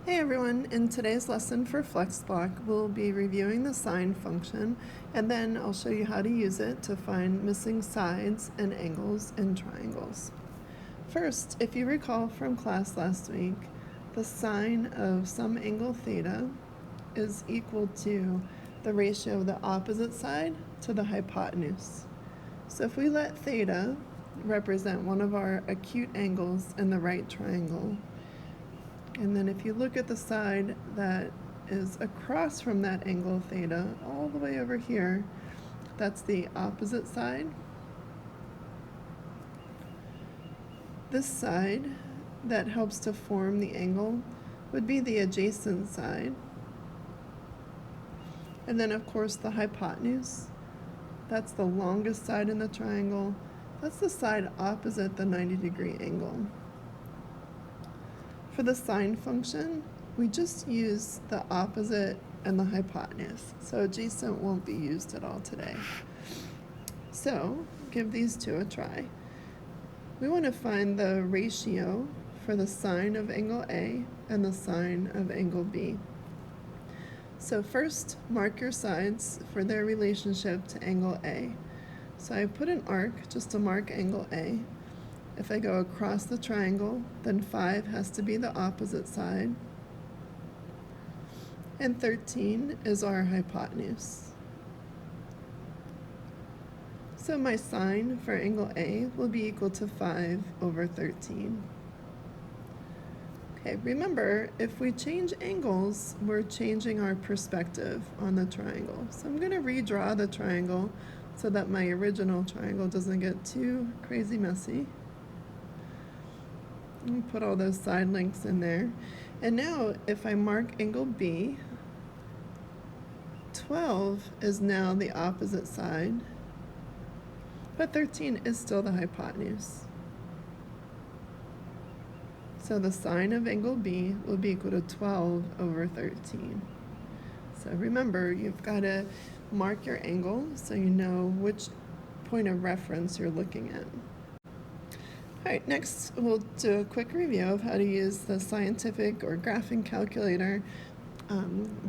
Hey everyone, in today's lesson for FlexBlock, we'll be reviewing the sine function, and then I'll show you how to use it to find missing sides and angles in triangles. First, if you recall from class last week, the sine of some angle theta is equal to the ratio of the opposite side to the hypotenuse. So if we let theta represent one of our acute angles in the right triangle, and then if you look at the side that is across from that angle theta, all the way over here, that's the opposite side. This side that helps to form the angle would be the adjacent side. And then of course the hypotenuse, that's the longest side in the triangle. That's the side opposite the 90-degree angle. For the sine function, we just use the opposite and the hypotenuse, so adjacent won't be used at all today. So give these two a try. We want to find the ratio for the sine of angle A and the sine of angle B. So first, mark your sides for their relationship to angle A. So I put an arc just to mark angle A. If I go across the triangle, then 5 has to be the opposite side. And 13 is our hypotenuse. So my sine for angle A will be equal to 5 over 13. Okay, remember, if we change angles, we're changing our perspective on the triangle. So I'm going to redraw the triangle so that my original triangle doesn't get too crazy messy. Let me put all those side links in there. And now if I mark angle B, 12 is now the opposite side, but 13 is still the hypotenuse. So the sine of angle B will be equal to 12 over 13. So remember, you've got to mark your angle so you know which point of reference you're looking at. All right, next we'll do a quick review of how to use the scientific or graphing calculator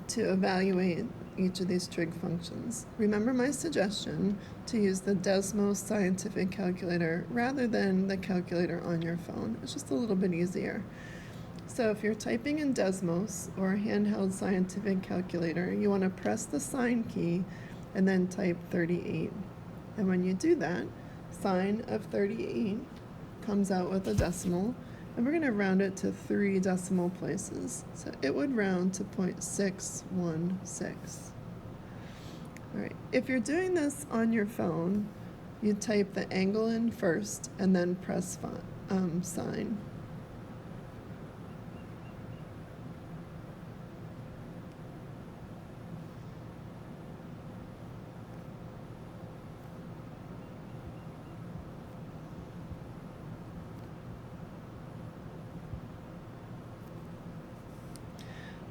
to evaluate each of these trig functions. Remember my suggestion to use the Desmos scientific calculator rather than the calculator on your phone. It's just a little bit easier. So if you're typing in Desmos or a handheld scientific calculator, you want to press the sine key and then type 38. And when you do that, sine of 38 comes out with a decimal, and we're going to round it to 3 decimal places. So it would round to 0.616. All right, if you're doing this on your phone, you type the angle in first and then press sine.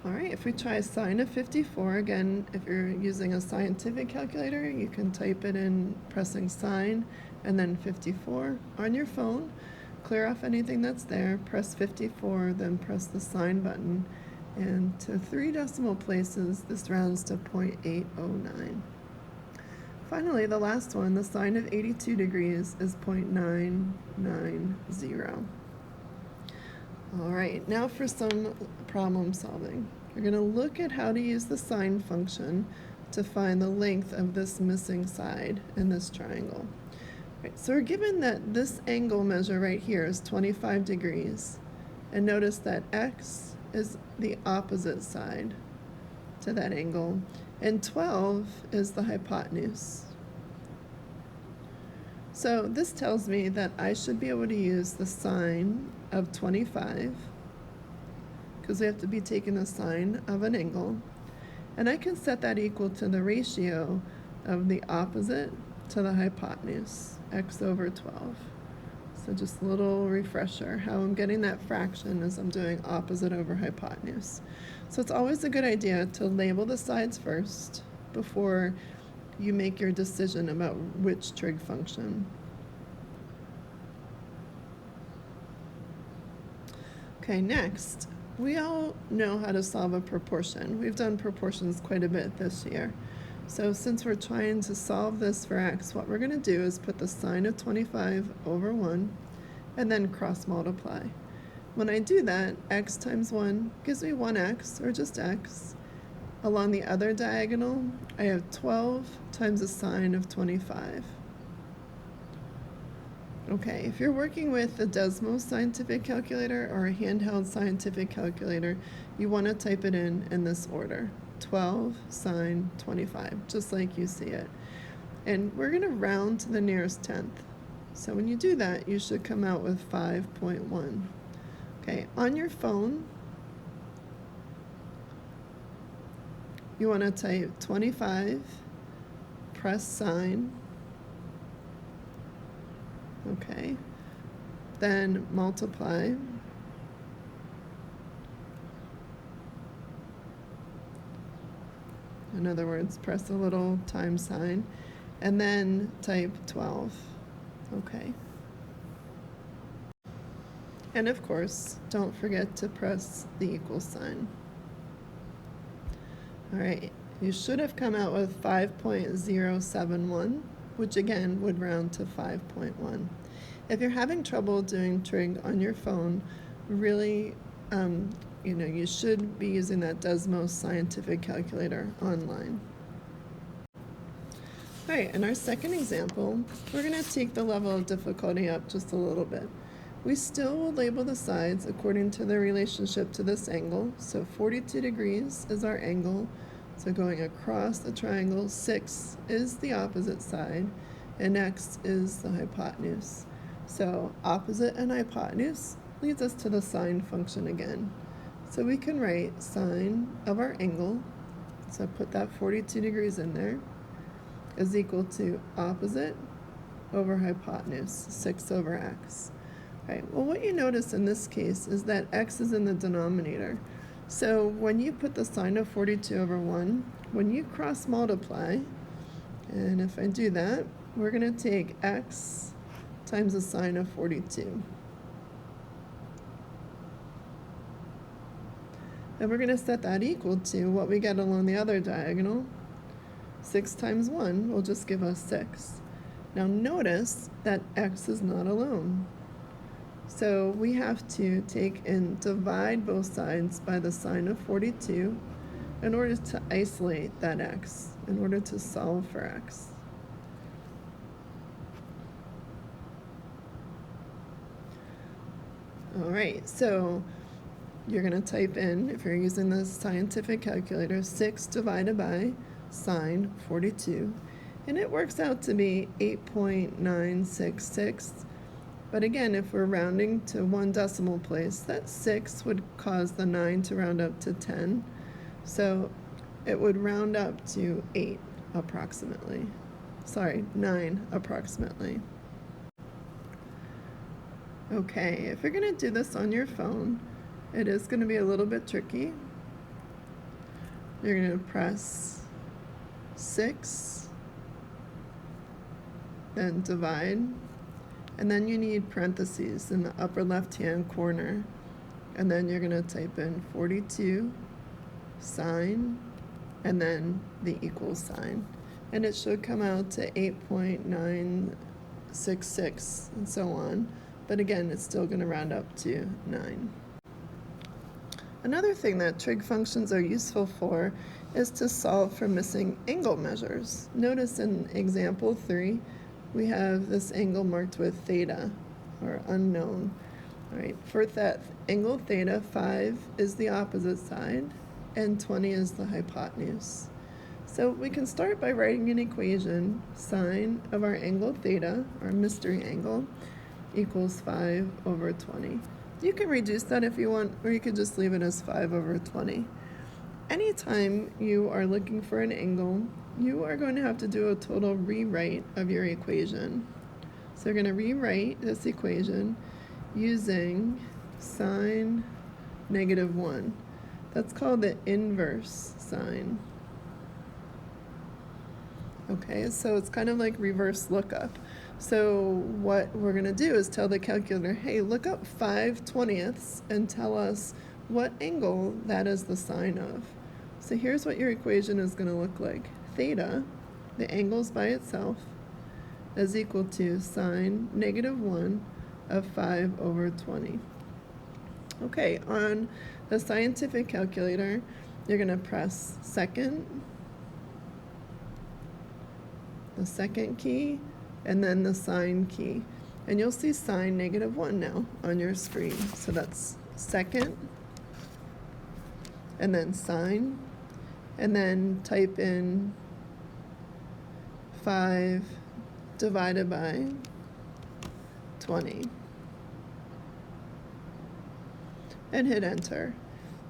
All right, if we try sine of 54, again, if you're using a scientific calculator, you can type it in pressing sine and then 54 on your phone. Clear off anything that's there, press 54, then press the sine button, and to 3 decimal places, this rounds to 0.809. Finally, the last one, the sine of 82 degrees is 0.990. All right, now for some problem solving. We're going to look at how to use the sine function to find the length of this missing side in this triangle. Right, so we're given that this angle measure right here is 25 degrees. And notice that x is the opposite side to that angle, and 12 is the hypotenuse. So this tells me that I should be able to use the sine of 25, because we have to be taking the sine of an angle, and I can set that equal to the ratio of the opposite to the hypotenuse, x over 12. So just a little refresher, how I'm getting that fraction is I'm doing opposite over hypotenuse. So it's always a good idea to label the sides first before you make your decision about which trig function. Okay, next, We all know how to solve a proportion. We've done proportions quite a bit this year. So since we're trying to solve this for x, what we're going to do is put the sine of 25 over 1 and then cross multiply. When I do that, x times 1 gives me 1x, or just x. Along the other diagonal, I have 12 times the sine of 25. Okay, if you're working with a Desmos scientific calculator or a handheld scientific calculator, you want to type it in this order. 12 sine 25, just like you see it. And we're going to round to the nearest tenth. So when you do that, you should come out with 5.1. Okay, on your phone, you want to type 25, press sine, okay, then multiply, in other words, press a little times sign, and then type 12, okay. And of course, don't forget to press the equal sign. All right, you should have come out with 5.071, which again would round to 5.1. If you're having trouble doing trig on your phone, really, you should be using that Desmos scientific calculator online. All right, in our second example, we're going to take the level of difficulty up just a little bit. We still will label the sides according to their relationship to this angle. So 42 degrees is our angle. So going across the triangle, 6 is the opposite side, and x is the hypotenuse. So opposite and hypotenuse leads us to the sine function again. So we can write sine of our angle, so put that 42 degrees in there, is equal to opposite over hypotenuse, 6 over x. Right, well, what you notice in this case is that x is in the denominator. So when you put the sine of 42 over 1, when you cross multiply, and if I do that, we're going to take x times the sine of 42. And we're going to set that equal to what we get along the other diagonal. 6 times 1 will just give us 6. Now notice that x is not alone. So we have to take and divide both sides by the sine of 42 in order to isolate that x, in order to solve for x. All right, so you're going to type in, if you're using the scientific calculator, 6 divided by sine 42, and it works out to be 8.966. But again, if we're rounding to one decimal place, that 6 would cause the 9 to round up to 10. So it would round up to 8 approximately. Sorry, 9 approximately. Okay, if you're going to do this on your phone, it is going to be a little bit tricky. You're going to press 6, then divide. And then you need parentheses in the upper left-hand corner. And then you're going to type in 42, sine, and then the equal sign. And it should come out to 8.966 and so on. But again, it's still going to round up to 9. Another thing that trig functions are useful for is to solve for missing angle measures. Notice in example 3, we have this angle marked with theta, or unknown. All right, for that angle theta, 5 is the opposite side, and 20 is the hypotenuse. So we can start by writing an equation, sine of our angle theta, our mystery angle, equals 5 over 20. You can reduce that if you want, or you could just leave it as 5 over 20. Anytime you are looking for an angle, you are going to have to do a total rewrite of your equation. So you're going to rewrite this equation using sine -1. That's called the inverse sine. Okay, so it's kind of like reverse lookup. So what we're going to do is tell the calculator, hey, look up 5/20 and tell us what angle that is the sine of. So here's what your equation is going to look like. Theta, the angle's by itself, is equal to sine -1 of 5 over 20. Okay, on the scientific calculator, you're going to press the second key, and then the sine key. And you'll see sine -1 now on your screen. So that's second, and then sine, and then type in 5 divided by 20. And hit enter.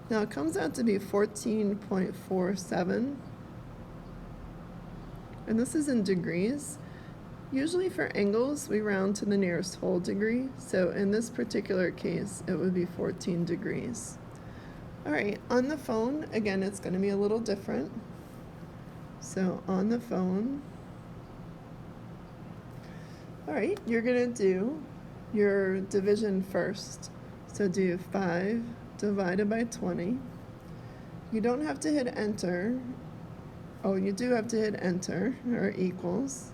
Now it comes out to be 14.47. And this is in degrees. Usually for angles, we round to the nearest whole degree. So in this particular case, it would be 14 degrees. All right, on the phone, again, it's going to be a little different. So on the phone, all right, you're going to do your division first. So do 5 divided by 20. You don't have to hit enter. Oh, you do have to hit enter, or equals.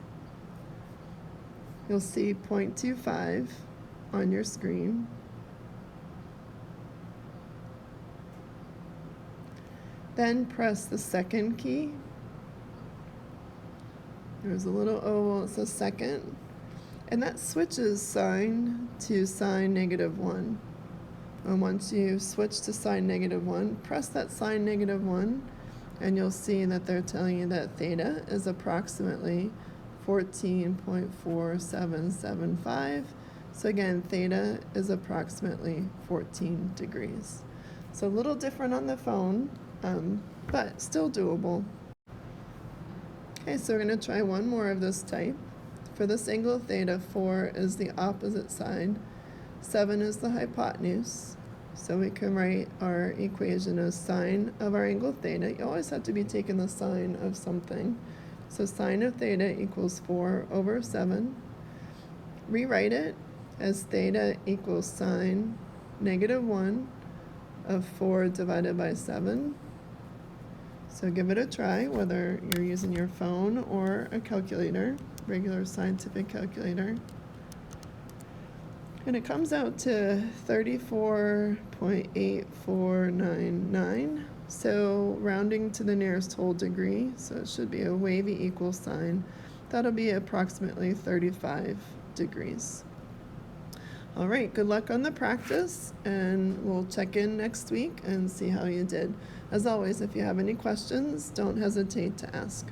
You'll see 0.25 on your screen. Then press the second key. There's a little oval, it says second. And that switches sine to sine -1. And once you switch to sine -1, press that sine -1, and you'll see that they're telling you that theta is approximately 14.4775. So again, theta is approximately 14 degrees. So a little different on the phone, but still doable. Okay, so we're going to try one more of this type. For this angle of theta, 4 is the opposite side, 7 is the hypotenuse. So we can write our equation as sine of our angle theta. You always have to be taking the sine of something. So sine of theta equals 4 over 7. Rewrite it as theta equals sine -1 of 4 divided by 7. So give it a try, whether you're using your phone or a calculator, regular scientific calculator. And it comes out to 34.8499. So rounding to the nearest whole degree, so it should be a wavy equal sign. That'll be approximately 35 degrees. All right, good luck on the practice, and we'll check in next week and see how you did. As always, if you have any questions, don't hesitate to ask.